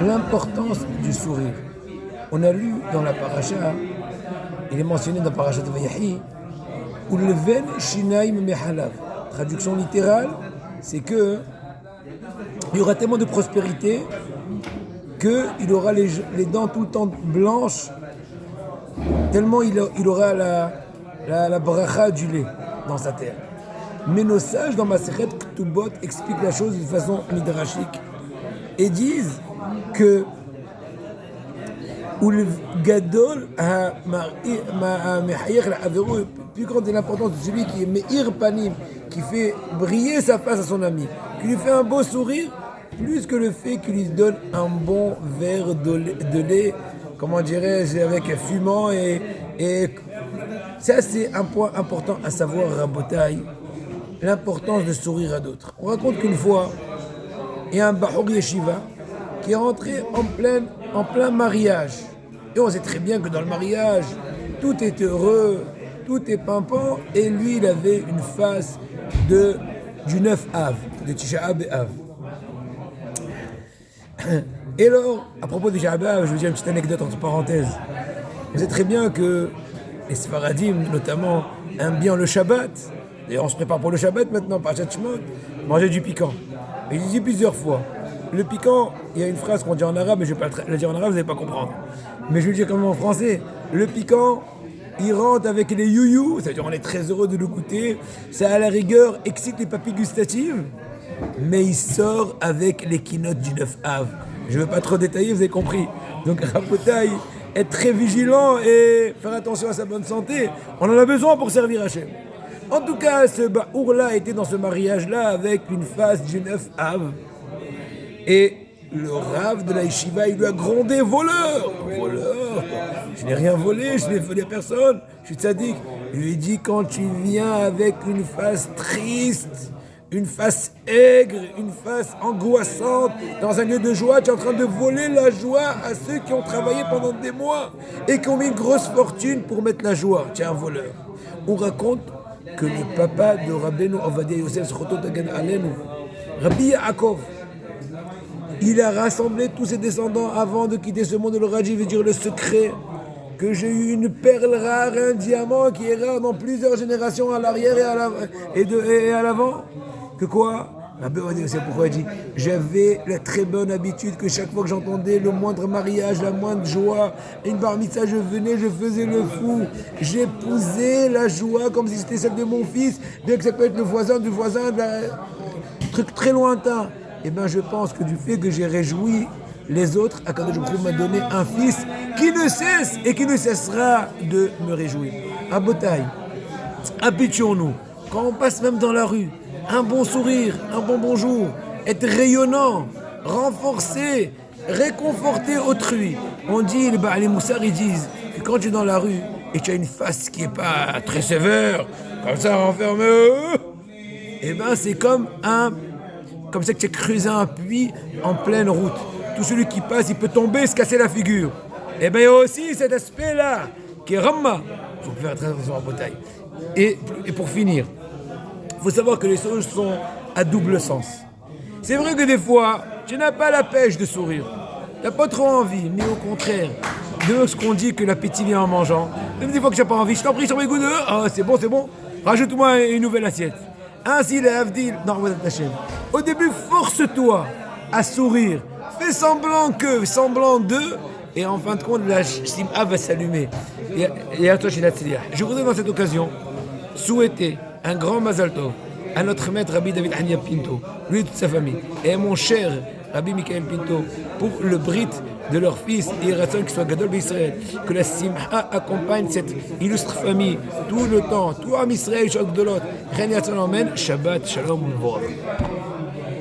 L'importance du sourire. On a lu dans la paracha, il est mentionné dans la paracha de Vayahi, où le ven shinaim mehalav. Traduction littérale, c'est que il y aura tellement de prospérité qu'il aura les dents tout le temps blanches, tellement il aura la bracha du lait dans sa terre. Mais nos sages dans Masechet Ktubot expliquent la chose de façon midrashique et disent que ou le gadol plus grande est l'importance de celui qui est meir panim, qui fait briller sa face à son ami, qui lui fait un beau sourire, plus que le fait qu'il lui donne un bon verre de lait, comment dirais-je, avec fumant et ça c'est un point important à savoir, Rabotai, l'importance de sourire à d'autres. On raconte qu'une fois, il y a un Bahor Yeshiva qui est rentré en plein mariage. Et on sait très bien que dans le mariage, tout est heureux, tout est pimpant, et lui, il avait une face du 9 Av, de Tisha B'Av. Et alors, à propos de Tisha B'Av, je vous dis une petite anecdote entre parenthèses. Vous savez très bien que les Sfaradim, notamment, aiment bien le Shabbat. D'ailleurs, on se prépare pour le Shabbat maintenant, par Shemot, manger du piquant. Et j'ai dit plusieurs fois, le piquant, il y a une phrase qu'on dit en arabe, mais je ne vais pas la dire en arabe, vous n'allez pas comprendre. Mais je vais le dire quand même en français. Le piquant, il rentre avec les youyou, c'est-à-dire on est très heureux de le goûter, ça à la rigueur excite les papilles gustatives, mais il sort avec les quinottes du 9 Av. Je ne veux pas trop détailler, vous avez compris. Donc Rabotai, être très vigilant et faire attention à sa bonne santé, on en a besoin pour servir Hachem. En tout cas, ce Baour-là était dans ce mariage-là avec une face du 9 Av. Et le Rav de la Yeshiva, il lui a grondé, voleur, je n'ai rien volé, je n'ai volé à personne, je suis tzaddik. Il lui dit, quand tu viens avec une face triste, une face aigre, une face angoissante, dans un lieu de joie, tu es en train de voler la joie à ceux qui ont travaillé pendant des mois et qui ont mis une grosse fortune pour mettre la joie. Tu es un voleur. On raconte que le papa de Rabbeinu Ovadia Yosef Zchoto Tagan Alenu, Rabbi Yaakov, il a rassemblé tous ses descendants avant de quitter ce monde de l'orage. Il veut dire le secret que j'ai eu une perle rare, un diamant qui est rare dans plusieurs générations à l'arrière et à l'avant. Que quoi? C'est pourquoi il dit j'avais la très bonne habitude que chaque fois que j'entendais le moindre mariage, la moindre joie, une bar mitzvah, je venais, je faisais le fou. J'épousais la joie comme si c'était celle de mon fils, bien que ça peut être le voisin du voisin, truc très lointain. Eh bien, je pense que du fait que j'ai réjoui les autres, Akadosh Baruch Hu m'a donné un fils qui ne cesse et qui ne cessera de me réjouir. Rabotai, habituons-nous, quand on passe même dans la rue, un bon sourire, un bon bonjour, être rayonnant, renforcer, réconforter autrui. On dit, les moussards, ils disent que quand tu es dans la rue et tu as une face qui n'est pas très sévère, comme ça, renfermée, eh bien, c'est comme ça que tu as creusé un puits en pleine route. Tout celui qui passe, il peut tomber, se casser la figure. Et bien il y a aussi cet aspect-là, qui est Ramma. Il faut faire très attention à la bataille. Et pour finir, il faut savoir que les choses sont à double sens. C'est vrai que des fois, tu n'as pas la pêche de sourire. Tu n'as pas trop envie, mais au contraire, de ce qu'on dit que l'appétit vient en mangeant. Même des fois que tu n'as pas envie, je t'en prie sur mes goûts de c'est bon, rajoute-moi une nouvelle assiette. Ainsi, la Havdil, au début, force-toi à sourire. Fais semblant de, et en fin de compte, la sim'a va s'allumer. Je voudrais dans cette occasion souhaiter un grand Mazal Tov à notre maître Rabbi David Hania Pinto, lui et toute sa famille, et à mon cher Rabbi Michael Pinto pour le brit de leur fils et Ratzon qui soit Gadol B'Israël, que la sim'a accompagne cette illustre famille tout le temps, tout Am Israël, Shok Dolot, Chen Yatzon Amen, Shabbat, Shalom, U'Vorach.